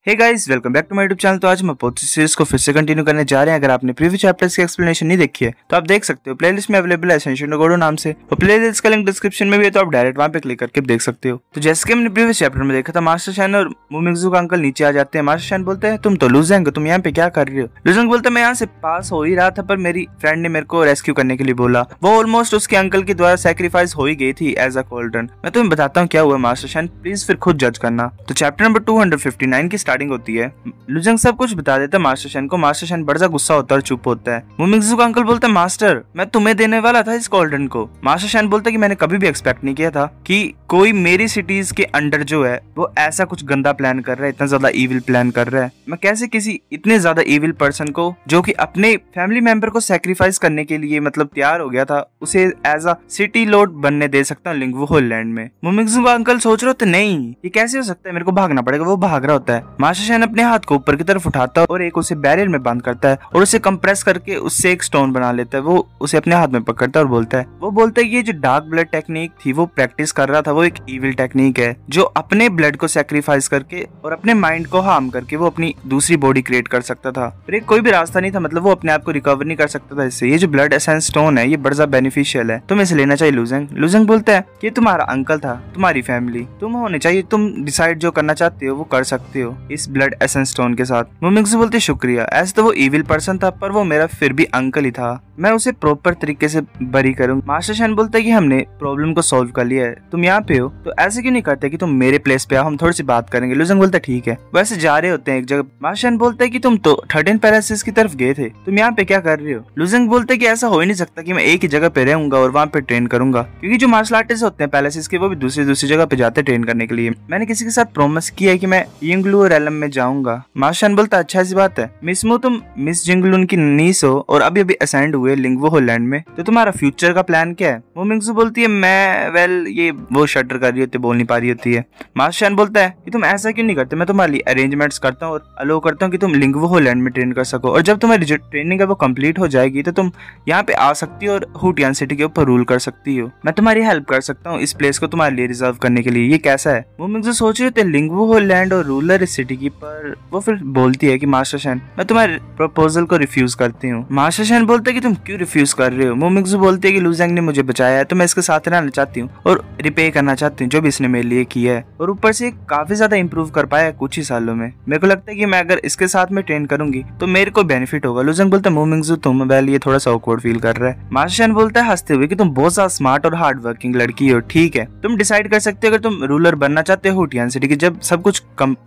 Hey guys, welcome back to my YouTube channel. तो आज हम पोथी सीरीज को फिर से कंटिन्यू करने जा रहे हैं। अगर आपने प्रीवियस चैप्टर्स की एक्सप्लेनेशन नहीं देखी है तो आप देख सकते हो, प्लेलिस्ट में अवेलेबल है एसेंशियल टू गोडो नाम से, और प्लेलिस्ट का लिंक डिस्क्रिप्शन में भी है, तो आप डायरेक्ट वहां पे क्लिक करके देख सकते हो। तो जैसे कि हमने प्रीवियस चैप्टर में देखा था, मास्टर शैन और मुमिंगजू का अंकल नीचे आ जाते हैं। मास्टर शैन बोलते हैं तुम तो लूजेंग हो, तुम यहाँ पे क्या कर रहे हो। लूजेंग बोलते मैं यहाँ से पास हो ही रहा था, पर मेरी फ्रेंड ने मेरे को रेस्क्यू करने के लिए बोला। वो ऑलमोस्ट उसके अंकल के द्वारा सैक्रिफाइस हो ही गई थी एज अ कोल्डन। मैं तुम्हें बताता हूँ क्या हुआ मास्टर शैन, प्लीज फिर खुद जज करना। तो चैप्टर नंबर 259 की स्टार्टिंग होती है। लुजेंग सब कुछ बता देता है मास्टर शैन को। मास्टर शैन बड़ा गुस्सा होता है और चुप होता है। मुमिंगजू का अंकल बोलता है मास्टर मैं तुम्हें देने वाला था इस कोल्डन को। मास्टर शैन बोलता है कि मैंने कभी भी एक्सपेक्ट नहीं किया था कि कोई मेरी सिटीज के अंडर जो है वो ऐसा कुछ गंदा प्लान कर रहा है, इतना ज्यादा इविल प्लान कर रहा है। मैं कैसे किसी इतने ज्यादा इविल पर्सन को, जो कि अपने फैमिली मेंबर को सैक्रिफाइस करने के लिए मतलब तैयार हो गया था, उसे एज अ सिटी लॉर्ड बनने दे सकता हूँ लिंगवू लैंड में। मुमिंगजू का अंकल सोच रहे होते नहीं ये कैसे हो सकता है, मेरे को भागना पड़ेगा। वो भाग रहा होता है। मास्टर शैन अपने हाथ को ऊपर की तरफ उठाता है और एक उसे बैरियर में बंद करता है और उसे कंप्रेस करके उससे एक स्टोन बना लेता है। वो उसे अपने हाथ में पकड़ता है और बोलता है ये जो डार्क ब्लड टेक्निक थी वो प्रैक्टिस कर रहा था, वो एक इविल टेक्निक है जो अपने ब्लड को सैक्रिफाइस करके और अपने माइंड को हार्म करके वो अपनी दूसरी बॉडी क्रिएट कर सकता था। पर कोई भी रास्ता नहीं था, मतलब वो अपने आप को रिकवर नहीं कर सकता था इससे। ये जो ब्लड एसेंस स्टोन है ये बड़ा बेनिफिशियल है, तुम्हें इसे लेना चाहिए लुजेंग। लुजेंग बोलता है कि तुम्हारा अंकल था, तुम्हारी फैमिली, तुम होने चाहिए, तुम डिसाइड जो करना चाहते हो वो कर सकते हो इस ब्लड एसेंस स्टोन के साथ। मुमिंगजू बोलते शुक्रिया, ऐसे तो वो इविल पर्सन था पर वो मेरा फिर भी अंकल ही था, मैं उसे प्रॉपर तरीके से बरी करूंगा। मास्टर शैन बोलता है कि हमने प्रॉब्लम को सॉल्व कर लिया है, तुम यहाँ पे हो तो ऐसे क्यों नहीं करते कि तुम मेरे प्लेस पे आओ, हम थोड़ी सी बात करेंगे। लुजेंग बोलता है ठीक है। वैसे जा रहे होते हैं एक जगह। मास्टर शैन बोलता है कि तुम तो 13 पैलेसेस की तरफ गए थे, तुम यहाँ पे क्या कर रहे हो। लुजेंग बोलते है कि ऐसा हो ही नहीं सकता कि मैं एक ही जगह पे रहूंगा और वहाँ पे ट्रेन करूंगा, क्योंकि जो मार्शल आर्टिस्ट होते हैं पैलेसेस के वो भी दूसरी जगह पे जाते हैं ट्रेन करने के लिए। मैंने किसी के साथ प्रॉमिस किया है कि मैं यिंगलू रेलम में जाऊंगा। मास्टर शैन बोलता है अच्छा ऐसी बात है। मिस मू तुम मिस जिंगलून की नीस हो और अभी असाइंड हुए लिंगवू लैंड में, तो तुम्हारा फ्यूचर का प्लान क्या है। वो मिंगजू बोलती है मैं ये वो शटर कर रही होती है, बोल नहीं पा रही होती है। मास्टर शैन बोलता है कि तुम ऐसा क्यों नहीं करते, मैं तुम्हारे लिए अरेंजमेंट्स करता हूँ और अलो करता हूँ कि तुम लिंगवू लैंड में ट्रेन कर सको, और जब तुम्हारी जो ट्रेनिंग है वो कंप्लीट हो जाएगी तो तुम यहाँ पे आ सकती हो और हुटियान सिटी के ऊपर रूल कर सकती हो। मैं तुम्हारी हेल्प कर सकता हूँ इस प्लेस को तुम्हारे लिए रिजर्व करने के लिए, ये कैसा है। वो मिंगजू सोच रहे थे लिंगवू लैंड और रूलर इस सिटी की, पर वो फिर बोलती है कि मास्टर शैन मैं तुम्हारे प्रपोजल को रिफ्यूज करती हूँ। मास्टर शैन बोलते है कि तुम क्यों रिफ्यूज कर रहे हो। मुमिंगजू बोलती है कि लुजेंग ने मुझे बचाया है तो मैं इसके साथ रहना चाहती हूँ और रिपे करना चाहती हूँ जो भी इसने मेरे लिए किया है, और ऊपर से काफी ज्यादा इंप्रूव कर पाया है कुछ ही सालों में। मेरे को लगता है कि मैं अगर इसके साथ में ट्रेन करूंगी तो मेरे को बेनिफिट होगा। लुजेंग बोलता है मुमिंगजू तुम वेल ये थोड़ा सा ऑकवर्ड फील कर रहा है। मास्टर शैन बोलता है हंसते हुए कि तुम बहुत ज्यादा स्मार्ट और हार्ड वर्किंग लड़की हो, ठीक है तुम डिसाइड कर सकते हो अगर तुम रूलर बनना चाहते हो हुटियान सिटी की, जब सब कुछ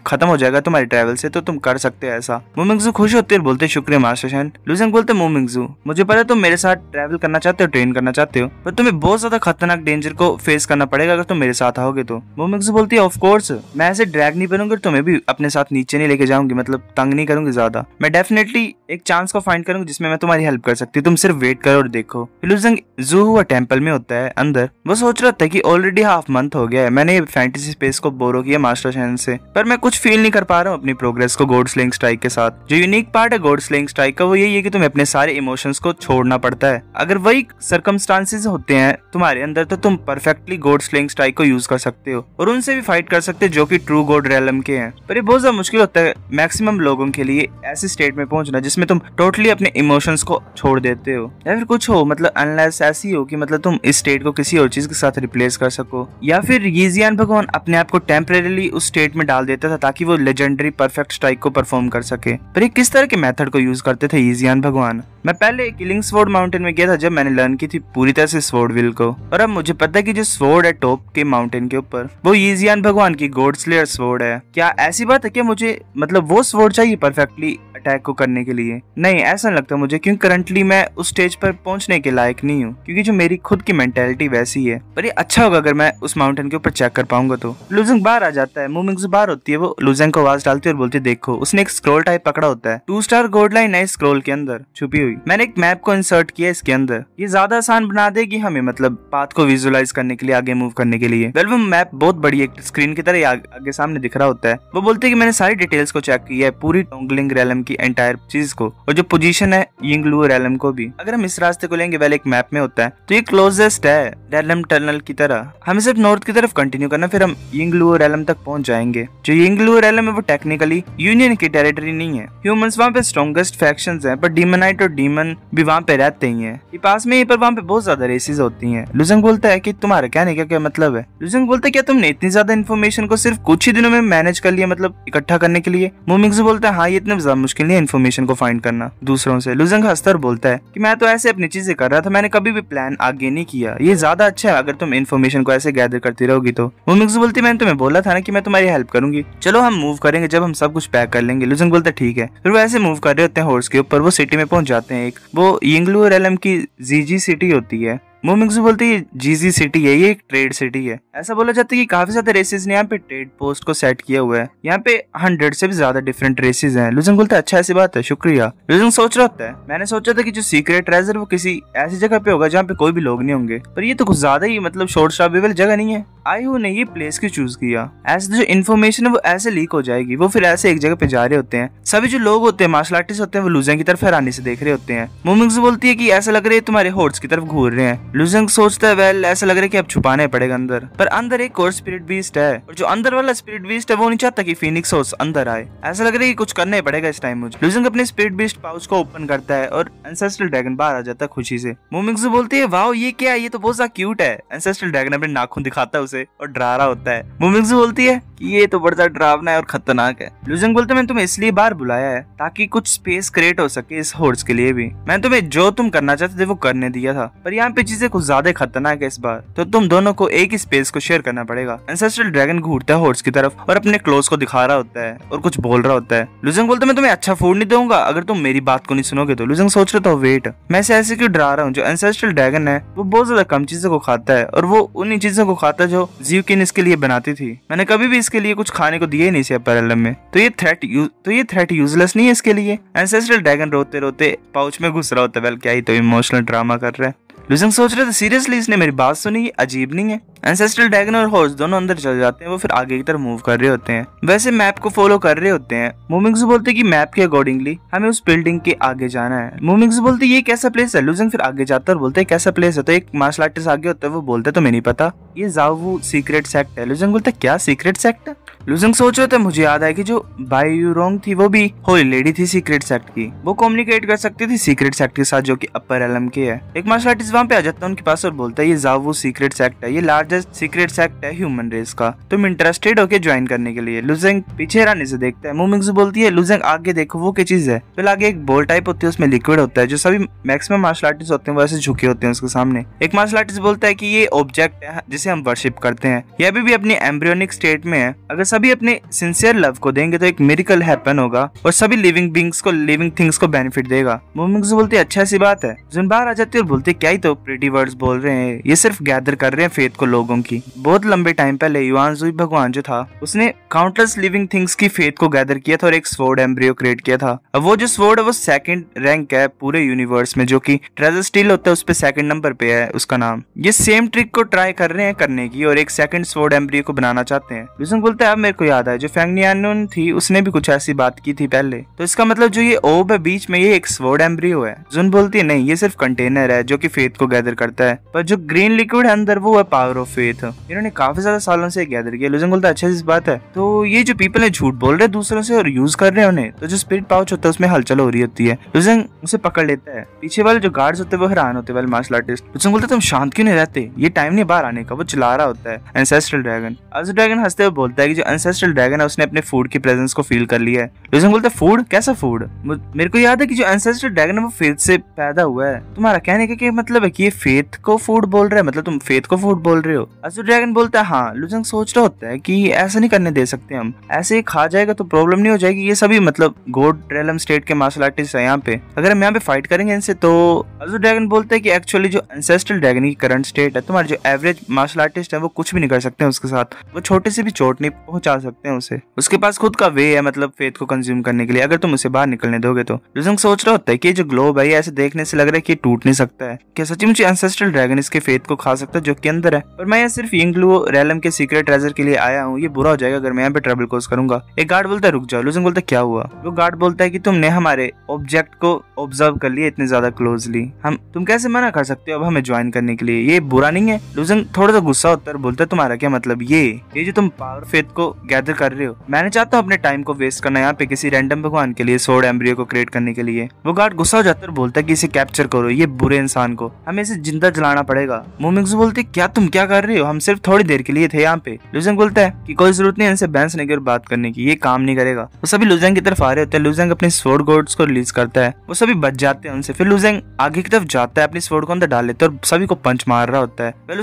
खत्म हो जाएगा तुम्हारे ट्रैवल से तो तुम कर सकते हो ऐसा। मुमिंगजू खुश होते हैं और बोलते शुक्रिया मास्टर शैन। लुजेंग बोलते मुमिंगजू मुझे पता है तुम मेरे साथ ट्रैवल करना चाहते हो, ट्रेन करना चाहते हो, पर तुम्हें बहुत ज्यादा खतरनाक डेंजर को फेस करना पड़ेगा अगर तुम मेरे साथ आओगे तो। मुमिंगजू बोलती है ऑफ कोर्स मैं ऐसे ड्रैग नहीं बनूंगी, तुम्हें भी अपने साथ नीचे नहीं लेके जाऊंगी, मतलब तंग नहीं करूंगी ज्यादा। मैं डेफिनेटली एक चांस को फाइंड करूंगी जिसमें मैं तुम्हारी हेल्प कर सकती हूँ, तुम सिर्फ वेट करो और देखो। लुजेंग जू हुआ टेम्पल में होता है अंदर। वो सोच रहा था कि ऑलरेडी हाफ मंथ हो गया है, मैंने फैंटेसी स्पेस को बोरो किया मास्टर शैन से, पर मैं कुछ फील नहीं कर पा रहा हूँ अपनी प्रोग्रेस को गॉड स्लेइंग स्ट्राइक के साथ। जो यूनिक पार्ट है गॉड स्लेइंग स्ट्राइक का वो यही है कि तुम्हें अपने सारे इमोशंस को छोड़ना पड़ता है। अगर वही सर्कमस्टांसेस होते हैं तुम्हारे अंदर तो तुम परफेक्टली गॉड स्लेइंग स्ट्राइक को यूज कर सकते हो और उनसे भी फाइट कर सकते हो जो कि ट्रू गॉड रेलम के हैं। पर ये बहुत ज्यादा मुश्किल होता है मैक्सिमम लोगों के लिए ऐसे स्टेट में पहुंचना जिसमें तुम टोटली अपने इमोशंस को छोड़ देते हो, या फिर कुछ हो मतलब अनलेस ऐसी हो कि मतलब तुम इस स्टेट को किसी और चीज के साथ रिप्लेस कर सको, या फिर यीजियान भगवान अपने आप को टेम्परेरीली उस स्टेट में डाल देता था ताकि वो लेजेंडरी परफेक्ट स्ट्राइक को परफॉर्म कर सके। पर ये किस तरह के मेथड को यूज करते थे यीजियान भगवान। मैं पहले किलिंग स्वॉर्ड माउंटेन में गया था जब मैंने लर्न की थी पूरी तरह से स्वॉर्ड विल को, और अब मुझे पता है कि जो स्वॉर्ड है टॉप के माउंटेन के ऊपर वो यीजियान भगवान की गॉड स्लेयर स्वॉर्ड है। क्या ऐसी बात है कि मुझे मतलब वो स्वॉर्ड चाहिए परफेक्टली अटैक को करने के लिए? नहीं, ऐसा लगता मुझे, क्योंकि करंटली मैं उस स्टेज पर पहुंचने के लायक नहीं हूँ, क्योंकि जो मेरी खुद की मेंटेलिटी वैसी है। पर ये अच्छा होगा अगर मैं उस माउंटेन के ऊपर चेक कर पाऊंगा तो। लुजेंग बाहर आ जाता है, मुमिंगजू बाहर होती है, वो लुजेंग को आवाज डालती है और बोलती है देखो उसने एक स्क्रॉल टाइप पकड़ा होता है, 2 स्टार गॉड लाइन है इस स्क्रॉल के अंदर छुपी हुई। मैंने एक मैप को इंसर्ट किया इसके अंदर, ये ज्यादा आसान बना देगी हमें मतलब पाथ को विजुअलाइज करने के लिए, आगे मूव करने के लिए। वेल वो मैप बहुत बड़ी एक स्क्रीन की तरह आगे सामने दिख रहा होता है। वो बोलते है कि मैंने सारी डिटेल्स को चेक किया है पूरी टोंगलिंग रेलम की की एंटायर चीज को, और जो पोजीशन है यिंगलू रेलम को भी। अगर हम इस रास्ते को लेंगे, एक मैप में होता है, तो ये क्लोजेस्ट है रेलम टनल की तरह। हमें सिर्फ नॉर्थ की तरफ कंटिन्यू करना, फिर हम यिंगलू रेलम तक पहुंच जाएंगे। जो यिंगलू रेलम है वो टेक्निकली यूनियन की टेरिटरी नहीं है। ह्यूमंस वहाँ पे स्ट्रॉन्गेस्ट फैक्शंस हैं, पर डीमनाइट और डीमन भी वहाँ पे रहते ही हैं। ये पास में ही, पर वहाँ पे बहुत ज्यादा रेसेस होती हैं। लुजंग बोलता है कि तुम्हारा कहने का क्या मतलब है? लुजंग बोलता है क्या तुमने इतनी ज्यादा इन्फॉर्मेशन को सिर्फ कुछ ही दिनों में मैनेज कर लिया, मतलब इकट्ठा करने के लिए? मोमिंग्स बोलता है हाँ, ये इतना ज्यादा मुश्किल नहीं है इन्फॉर्मेशन को फाइंड करना दूसरों से। लुजंग हंसता और बोलता है कि मैं तो ऐसे अपनी चीजें कर रहा था, मैंने कभी भी प्लान आगे नहीं किया। ये ज्यादा अच्छा है अगर तुम इन्फॉर्मेशन को ऐसे गैदर करती रहोगी तो। मोमिंग्स बोलती है मैंने तुम्हें बोला था ना कि मैं तुम्हारी हेल्प करूंगी, चलो हम मूव करेंगे जब हम सब कुछ पैक कर लेंगे। लुजंग बोलता है ठीक है। फिर वो ऐसे मूव कर रहे होते हैं हॉर्स के ऊपर, वो सिटी में पहुंच जाते हैं। एक वो यिंगलू रेलम की जीजी सिटी होती है। मोमिंग्स बोलती है जीजी सिटी है, ये एक ट्रेड सिटी है। ऐसा बोला जाता है कि काफी ज्यादा रेसेस ने यहाँ पे ट्रेड पोस्ट को सेट किया हुआ है। यहाँ पे 100 से भी ज्यादा डिफरेंट रेसेस हैं। लुजंग बोलता है अच्छा ऐसी बात है, शुक्रिया। लुजंग सोच रहा होता है मैंने सोचा था कि जो सीक्रेट ट्रेजर वो किसी ऐसी जगह पे होगा जहाँ पे कोई भी लोग नहीं होंगे, पर ये तो कुछ ज्यादा ही मतलब शॉर्ट स्टॉपेबल जगह नहीं है। आयु ने ये प्लेस क्यों चूज किया? ऐसे तो जो इन्फॉर्मेशन है वो ऐसे लीक हो जाएगी। वो फिर ऐसे एक जगह पे जा रहे होते हैं। सभी जो लोग होते हैं, मार्शल आर्टिस्ट होते हैं, वो लुजंग की तरफ हैरानी से देख रहे होते हैं। मोमिंग्स बोलती है कि ऐसा लग रहा है तुम्हारे हॉर्स की तरफ घूर रहे हैं। लुजंग सोचता है वेल ऐसा लग रहा है कि अब छुपाने पड़ेगा अंदर, पर अंदर एक और स्पिरिट बीस्ट है, और जो अंदर वाला स्पिरिट बीस्ट है वो नहीं चाहता कि फीनिक्स हॉर्स अंदर आए। ऐसा लग रहा है कि कुछ करना ही पड़ेगा इस टाइम मुझे। लुजंग अपने स्पिरिट बीस्ट पाउच को ओपन करता है और एंसेस्ट्रल ड्रैगन बाहर आ जाता है खुशी से। मोमिंग्स बोलती है वाओ ये क्या है, ये तो बहुत ज्यादा क्यूट है। एंसेस्ट्रल ड्रैगन अपने नाखून दिखाता है उसे और डरा रहा होता है। मोमिंग्स बोलती है कि ये तो बड़ा डरावना है और खतरनाक है। लुजंग बोलते हैं मैंने तुम्हें इसलिए बाहर बुलाया है ताकि कुछ स्पेस क्रिएट हो सके इस हॉर्स के लिए भी। मैंने तुम्हें जो तुम करना चाहते थे वो करने दिया था, पर यहाँ पे चीजें कुछ ज्यादा खतरनाक है इस बार, तो तुम दोनों को एक ही स्पेस को शेयर करना पड़ेगा। एंसेस्ट्रल ड्रैगन घूरता है हॉर्स की तरफ और अपने क्लोज को दिखा रहा होता है और कुछ बोल रहा होता है। लुजंग बोलते मैं तुम्हें अच्छा फूड नहीं दूंगा अगर तुम मेरी बात को नहीं सुनोगे तो। लुजंग सोच रहा था वेट, मैं ऐसे क्यों डरा रहा हूँ? जो एंसेस्ट्रल ड्रैगन है वो बहुत ज्यादा कम चीजों को खाता है, और वो उन्हीं चीजों को खाता है जो ज़्यूकिन इसके लिए बनाती थी। मैंने कभी भी इसके लिए कुछ खाने को दिया ही नहीं सी अपर एलम में, तो ये थ्रेट यूजलेस नहीं है इसके लिए। एंसेस्ट्रल ड्रैगन रोते रोते पाउच में घुस रहा होता है। वेल क्या ही तो इमोशनल ड्रामा कर रहा है। लुजंग सोच रहे थे सीरियसली इसने मेरी बात सुनी, ये अजीब नहीं है। एंसेस्ट्रल ड्रैगन और हॉर्स दोनों अंदर चल जाते हैं। वो फिर आगे की तरफ मूव कर रहे होते हैं, वैसे मैप को फॉलो कर रहे होते हैं। मोमिंग्स बोलते हैं कि मैप के अकॉर्डिंगली हमें उस बिल्डिंग के आगे जाना है। मोमिंग्स बोलते ये कैसा प्लेस है? लुजंग फिर आगे जाता है और बोलते है कैसा प्लेस है? तो एक मार्शल आर्टिस्ट आगे होता है, वो बोलता है तो मैं नहीं पता, ये जावू सीक्रेट सेक्ट है। लुजंग बोलता है क्या सीक्रेट सेक्ट है? लुजंग सोच रहे थे मुझे याद आया कि जो बायूरोंग थी वो भी होली लेडी थी सीक्रेट सेक्ट की, वो कम्युनिकेट कर सकती थी सीक्रेट सेक्ट के साथ जो कि अपर एलम के है। एक मार्शल आर्टिस्ट वहाँ पे आ जाता है उनके पास और बोलता है ये जावू सीक्रेट सेक्ट है, ये लार्जेस्ट सीक्रेट सेक्ट है ह्यूमन रेस का, तुम इंटरेस्टेड हो के ज्वाइन करने के लिए? लुजंग पीछे हैरानी से देखता है। मोमिंग्स बोलती है लुजंग आगे देखो वो क्या चीज है? फिर आगे एक बॉल टाइप होती है, उसमें लिक्विड होता है। जो सभी मैक्सिमम मार्शल आर्टिस्ट होते हैं वो ऐसे झुके होते हैं उसके सामने। एक मार्शल आर्टिस्ट बोलता है कि ये ऑब्जेक्ट है जिसे हम वर्शिप करते हैं, ये अभी भी अपनी एम्ब्रियोनिक स्टेट में है, अगर सभी अपने सिंसियर लव को देंगे तो एक मिरेकल हैपन होगा और सभी लिविंग बीइंग्स को, लिविंग थिंग्स को बेनिफिट देगा। मोमिंग्स बोलती है अच्छा सी बात है। जुन बाहर आ जाती है और बोलती है क्या ही तो प्रीटी वर्ड्स बोल रहे हैं, ये सिर्फ गैदर कर रहे हैं फेथ को लोगों की। बहुत लंबे टाइम पहले युआनजुई भगवान जो था उसने काउंटलेस लिविंग थिंग्स की फेथ को गैदर किया था और एक स्वॉर्ड एम्ब्रियो क्रिएट किया था। अब वो जो स्वॉर्ड है वो सेकंड रैंक है पूरे यूनिवर्स में, जो कि ट्रेजर स्टील होता है उस पे सेकंड नंबर पे है उसका नाम। ये सेम ट्रिक को ट्राई कर रहे हैं करने की और एक सेकंड स्वॉर्ड एम्ब्रियो को बनाना चाहते हैं। लुजंग बोलता है अब मेरे को याद है जो फेंगनियानुन थी उसने भी कुछ ऐसी बात की थी पहले, तो इसका मतलब जो ये ओब है बीच में ये एक स्वॉर्ड एम्ब्रियो है। जुन बोलती है नहीं ये सिर्फ कंटेनर है जो कि फेथ को गैदर करता है, पर जो ग्रीन लिक्विड है अंदर वो है पावर ऑफ फेथ। इन्होंने काफी ज्यादा सालों से गैदर किया। लुजंग बोलता है अच्छा इस बात है, तो ये जो पीपल है झूठ बोल रहे हैं दूसरों से और यूज कर रहे हैं उन्हें, तो जो स्पिरिट पाउच होता है उसमें हलचल हो रही होती है। लुजंग उसे पकड़ लेता है। पीछे वाले जो गार्ड्स होते हैं वो हैरान होते हैं मार्शल आर्टिस्ट। लुजंग बोलता है तुम शांत क्यों नहीं रहते, ये टाइम नहीं बाहर आने का। वो चिल्ला रहा होता है एंसेस्ट्रल ड्रैगन। अज़ ड्रैगन हंसते हुए बोलता है कि जो एंसेस्ट्रल ड्रैगन है उसने अपने फूड की प्रेजेंस को फील कर लिया है। लुजंग बोलता है फूड? कैसा फूड? मेरे को याद है कि जो एंसेस्ट्रल ड्रैगन है वो फेथ से पैदा हुआ है। तुम्हारा कहने का क्या मतलब है कि ये फेथ को फूड बोल रहा है, मतलब तुम फेथ को फूड बोल रहे हो? अज़ ड्रैगन बोलता है हाँ। लुजंग सोच रहा होता है कि ऐसा नहीं करने दे सकते हम, ऐसे खा जाएगा तो प्रॉब्लम नहीं हो जाएगी? ये सभी मतलब गोड रेलम स्टेट के मार्शल आर्टिस्ट है यहाँ पे, अगर हम यहाँ पे फाइट करेंगे इनसे तो। अज़ ड्रैगन बोलता है कि एक्चुअली जो एंसेस्ट्रल ड्रैगन की करंट स्टेट है, तुम्हारे जो एवरेज मार्शल आर्टिस्ट है वो कुछ भी नहीं कर सकते हैं उसके साथ, वो छोटे से भी चोट नहीं पहुंचा सकते हैं उसे। उसके पास खुद का वे है मतलब फेथ को कंज्यूम करने के लिए, अगर तुम उसे बाहर निकलने दोगे तो। लुजंग सोच रहा होता है कि जो ग्लोब है ऐसे देखने से लग रहा है कि टूट नहीं सकता है, क्या सच्ची मुझे एंसेस्ट्रल ड्रैगन इसके फेथ को खा सकता है जो कि अंदर है? पर पर मैं यहाँ सिर्फ यिंगलुओ रेलम के सीक्रेट ट्रेजर के लिए आया हूँ, ये बुरा हो जाएगा अगर मैं यहाँ पे ट्रबल कॉज करूंगा। एक गार्ड बोलता है रुक जाओ। लुजेंग बोलता है क्या हुआ? वो गार्ड बोलता है कि तुमने हमारे ऑब्जेक्ट को ऑब्जर्व कर लिया इतने ज्यादा क्लोजली, तुम कैसे मना कर सकते हो अब हमें ज्वाइन करने के लिए, ये बुरा नहीं है? लुजेंग थोड़ा सा गुस्सा होता है, बोलता है तुम्हारा क्या मतलब? ये जो तुम पावर फेथ को गैदर कर रहे हो, मैं नहीं चाहता अपने टाइम को वेस्ट करना यहाँ पे किसी रैंडम भगवान के लिए सोर्ड एम्ब्रियो को क्रिएट करने के लिए। वो गार्ड गुस्सा हो जाता है, बोलता है कि इसे कैप्चर करो, ये बुरे इंसान को हमें इसे जिंदा जलाना पड़ेगा। मोमिंगजू बोलती है क्या तुम क्या कर रहे हो, हम सिर्फ थोड़ी देर के लिए थे यहाँ पे। लुजेंग बोलता है कि कोई जरूरत नहीं इनसे बहस नहीं कर बात करने की, ये काम नहीं करेगा। वो सभी लुजेंग की तरफ आ रहे होते हैं। लुजेंग अपने स्वॉर्ड गॉड्स को रिलीज करता है, वो सभी बच जाते हैं उनसे। फिर लुजेंग आगे की तरफ जाता है, अपनी स्वॉर्ड को अंदर डाल लेता है और सभी को पंच मार रहा होता है। वेल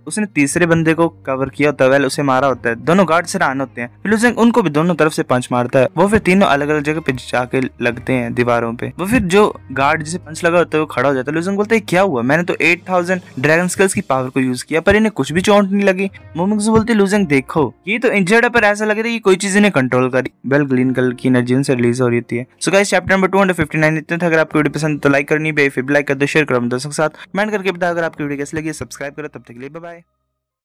उसने तीसरे बंदे को कवर किया होता है, वेल उसे मारा होता है। दोनों गार्ड से रान होते हैं। फिर लुजेंग उनको भी दोनों तरफ से पंच मारता है। वो फिर तीनों अलग अलग जगह पे जाके लगते हैं दीवारों पे। वो फिर जो गार्ड जिसे पंच लगा होता है वो खड़ा हो जाता है। लुजेंग बोलता है क्या हुआ, मैंने तो 8000 ड्रैगन स्किल्स की पावर को यूज किया पर इन्हें कुछ भी चोट नहीं लगी। मोमिंगजू बोलती लुजेंग देखो ये तो इंजर्ड है पर ऐसा लग रहा है कि कोई चीज इन्हें कंट्रोल करी। वेल ग्रीन कलर की एनर्जी से रिलीज हो रही है। सो गाइस चैप्टर नंबर 259 इतना था। अगर आपको वीडियो पसंद तो लाइक करनी, फिर लाइक कर दो, शेयर करो दोस्तों के साथ, कमेंट करके बताओ अगर आपकी वीडियो कैसी लगी, सब्सक्राइब करो। तब तक के लिए बाय बाय।